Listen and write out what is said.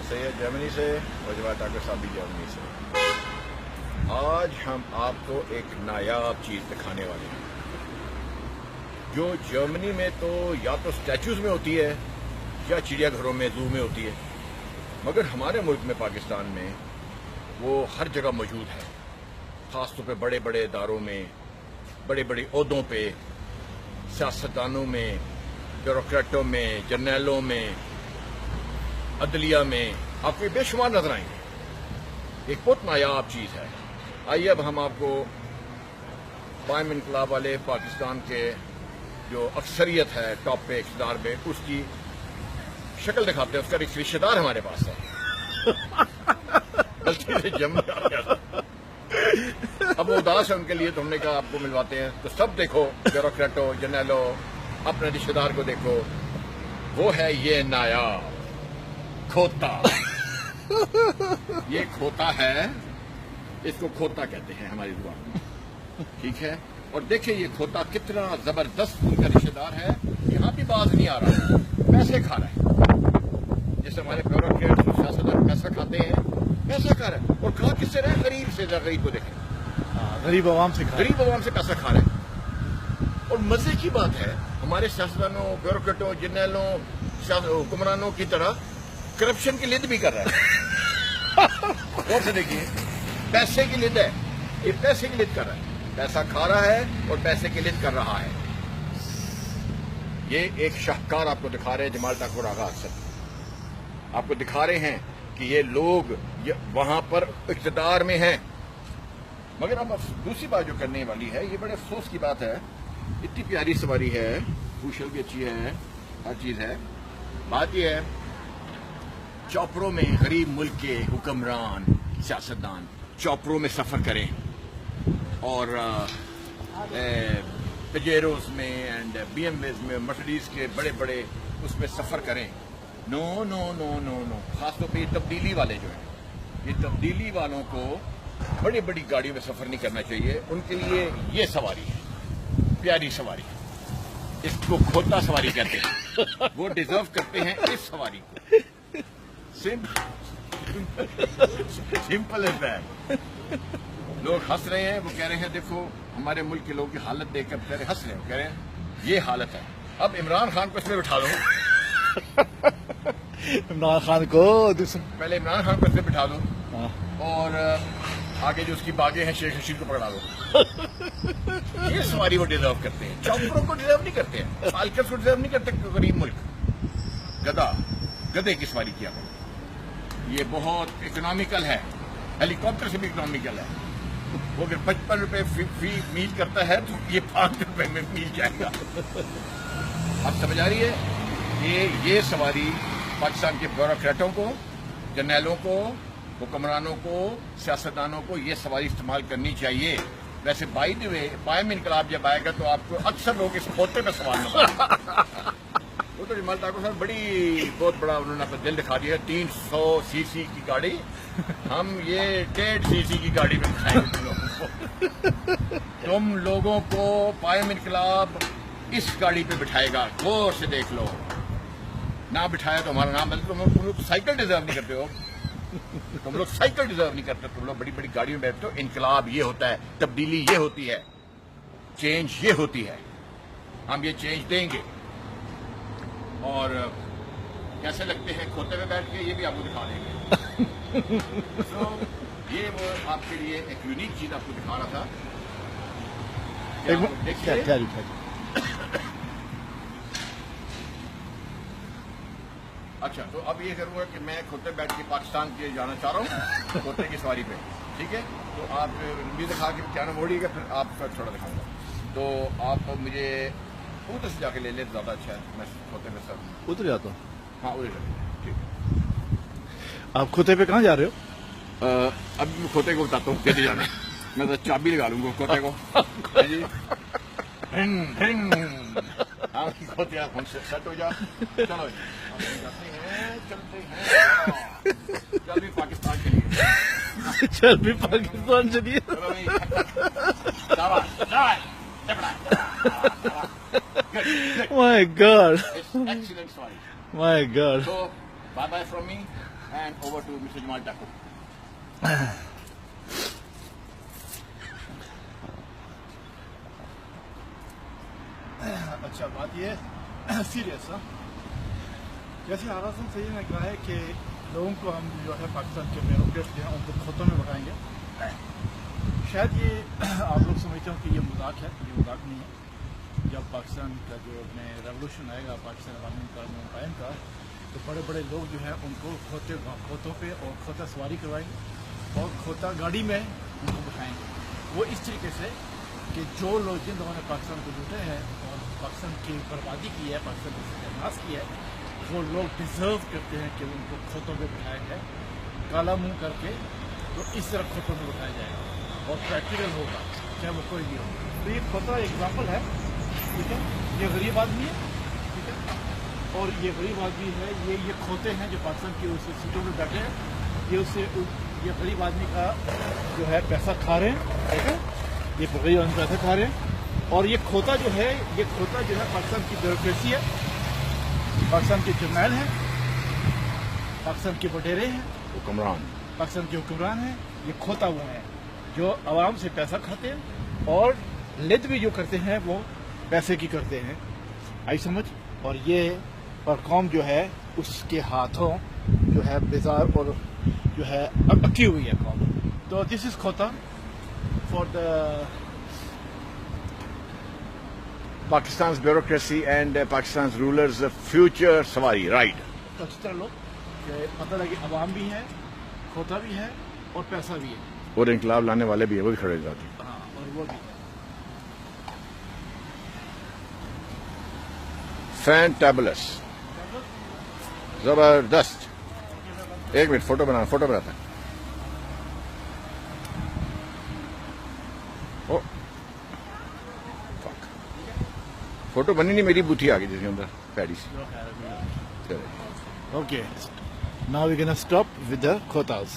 Syed Germany से और जवाद टाकर साहब भी जर्मनी से। आज हम आपको एक नायाब चीज़ दिखाने वाले हैं जो जर्मनी में तो या तो स्टैचूज में होती है या चिड़ियाघरों में, जू में होती है, मगर हमारे मुल्क में, पाकिस्तान में, वो हर जगह मौजूद है। ख़ास तौर पे बड़े बड़े इदारों में, बड़े बड़े ओहदों पे, सियासतदानों में, ब्यूरोक्रेटों में, जर्नैलों में, अदलिया में आपको ये बेशुमार नजर आएंगे। एक बहुत नायाब चीज़ है। आइए अब हम आपको कायम इनकलाब वाले पाकिस्तान के जो अक्सरियत है टॉप पे, इक़्तिदार पे, उसकी शक्ल दिखाते हैं। उसका एक रिश्तेदार हमारे पास है, गलती से जम आ गया था। अब वो उदास है, उनके लिए तो हमने कहा आपको मिलवाते हैं। तो सब देखो, ब्यूरोक्रेटो, जर्नैलो, अपने रिश्तेदार को देखो। वो है ये नायाब खोता। ये खोता है, इसको खोता कहते हैं हमारी जुबान में, ठीक है। और देखिए ये खोता कितना जबरदस्त उनका रिश्तेदार है। यहाँ भी बाज नहीं आ रहा, पैसे खा रहा है। जैसे हमारे ब्यूरोक्रेट सियासतदान पैसा खाते हैं, पैसा खा रहा है। और खा किससे रहे? गरीब से। गरीब को देखें, गरीब आवाम से पैसा खा रहे हैं। और मजे की बात है, हमारे सियासतदानों, ब्यूरोक्रेटों, जर्नैलों, हुक्मरानों की तरह करप्शन की लिद भी कर रहा है। और से देखिए, पैसे की लिद है, ये पैसे की लिद कर रहा है। पैसा खा रहा है और पैसे की लिद कर रहा है। ये एक शाहकार आपको दिखा रहे हैं, जमाल ठाकुर आगा अक्सर आपको दिखा रहे हैं कि ये लोग वहां पर इक़्तिदार में हैं। मगर अब दूसरी बात जो करने वाली है, ये बड़े अफसोस की बात है। इतनी प्यारी सवारी है, कुशल भी अच्छी है, हर चीज है। बात ये है, चौपरों में गरीब मुल्क के हुक्मरान, सियासतदान चौपरों में सफर करें और पजेरोस में एंड बीएमवेज में, मर्सिडीज के बड़े बड़े उसमें सफर करें। No no no no no. खासतौर पे ये तब्दीली वाले जो हैं, ये तब्दीली वालों को बड़ी बड़ी गाड़ियों में सफर नहीं करना चाहिए। उनके लिए ये सवारी है, प्यारी सवारी, इसको खोता सवारी कहते हैं। वो डिजर्व करते हैं इस सवारी को। Simple is that. लोग हंस रहे हैं, वो कह रहे हैं देखो हमारे मुल्क के लोगों की हालत देखकर बेचारे हंस रहे हैं। कह रहे हैं ये हालत है। अब इमरान खान को इसमें बिठा दो। इमरान खान को पहले इमरान खान को इसमें बिठा दो और आगे जो उसकी बागे हैं शेख हसीन को पकड़ा दो। ये सवारी वो डिजर्व करते हैं। चौपरों को डिजर्व नहीं करते हैं, फाल्कर्स को डिजर्व नहीं करते। गरीब मुल्क गधे की सवारी किया करो। ये बहुत इकोनॉमिकल है, हेलीकॉप्टर से भी इकोनॉमिकल है। वो अगर 55 रुपए फी मील करता है तो ये 5 रुपए में मील जाएगा। आप समझ आ रही है? ये सवारी पाकिस्तान के ब्यूरोक्रेटों को, जर्नैलों को, हुक्मरानों को, सियासतदानों को ये सवारी इस्तेमाल करनी चाहिए। वैसे बाय द वे, कायम इनकलाब जब आएगा तो आपको अक्सर लोग इस खोते में सवाल न वो तो जमाल ठाकुर साहब बहुत बड़ा उन्होंने अपना दिल दिखा दिया। 300 सीसी की गाड़ी, हम ये 1.5 सीसी की गाड़ी में बिठाएंगे तुम लोगों को कायम इनकलाब इस गाड़ी पे बिठाएगा। गौर से देख लो, ना बिठाया तो हमारा नाम तुम लोग साइकिल डिजर्व नहीं करते हो। तुम लोग साइकिल डिजर्व नहीं करते, तुम लोग बड़ी बड़ी गाड़ियों में बैठते हो। इनकलाब ये होता है, तब्दीली ये होती है, चेंज ये होती है। हम ये चेंज देंगे। और कैसे लगते हैं खोते में बैठ के, ये भी आपको दिखा देंगे। तो ये वो आपके लिए एक यूनिक चीज आपको दिखा रहा था। अच्छा, तो अब ये करूंगा कि मैं खोते बैठ के पाकिस्तान के जाना चाह रहा हूँ खोते की सवारी पे, ठीक है। तो आप भी दिखा के क्या मोड़िएगा, फिर आप थोड़ा दिखाऊंगा। तो आप मुझे उधर से जाके ले ले, ज्यादा अच्छा है। मैं खोते पे सर उधर जाता हूँ। हाँ उधर जाके, ठीक। आप खोते पे कहाँ जा रहे हो? अब मैं खोते को बताता हूँ कैसे जाना है। मैं तो चाबी लगा लूंगा खोते को। जी खोते आप हमसे सेट हो जा। चलो चलते हैं चल भी पाकिस्तान के लिए। चल भी पाकिस्तान चलिए। Good. My God. It's excellent story. My God. So, bye bye from me, And over to Mr. Jamal Taku. अच्छा बात ये सीरियस है जैसे आरासन सही ने कहा है कि लोगों को हम जो है पाकिस्तान के ब्यूरोक्रेट्स जो हैं उनको खोतों में भगाएंगे शायद ये आप लोग समझते हो कि ये मजाक है ये मजाक नहीं है जब पाकिस्तान का जो में रेवोल्यूशन आएगा पाकिस्तान अवामी कायम का तो बड़े बड़े लोग जो हैं उनको खोतों पे और खोता सवारी करवाएंगे और खोता गाड़ी में उनको बिठाएंगे वो इस तरीके से कि जो लोग जिन लोगों ने पाकिस्तान को लूटे हैं और पाकिस्तान की बर्बादी की है पाकिस्तान को सत्यानाश किया है वो लोग डिजर्व करते हैं कि उनको खोतों पे बिठाया जाए काला मुंह करके तो इस तरह खोतों में बिठाया जाएगा और प्रैक्टिकल होगा चाहे वो कोई भी हो तो ये खोता एग्जाम्पल है ठीक है ये गरीब आदमी है ठीक है और ये गरीब आदमी है ये खोते हैं जो पाकिस्तान की उस सीटों में बैठे हैं ये गरीब आदमी का जो है पैसा खा रहे हैं ठीक है ये गरीब आदमी पैसा खा रहे हैं और ये खोता जो है पाकिस्तान की ब्यूरोक्रेसी है पाकिस्तान के जर्नैल हैं पाकिस्तान के बटेरे हैं हुक्मरान पाकिस्तान के हुक्मरान हैं ये खोता वो है जो आवाम से पैसा खाते हैं और लिद भी जो करते हैं वो पैसे की करते हैं आई समझ और ये पर कौम जो है उसके हाथों जो है बेजार और जो है अटकी हुई है कौम तो दिस इज खोता for the Pakistan's bureaucracy and Pakistan's rulers' future सवारी ride. तो अच्छी तरह लो कि पता लगे अवाम भी है खोता भी है और पैसा भी है और इंकलाब लाने वाले भी है वो भी खड़े जाते हैं हाँ और वो भी फैंटाबुलस जबरदस्त एक मिनट फोटो बनाता है ओ फोटो बनी नहीं मेरी बूथी आ गई जिसके अंदर paddy C Okay, now we're gonna stop with the khotas.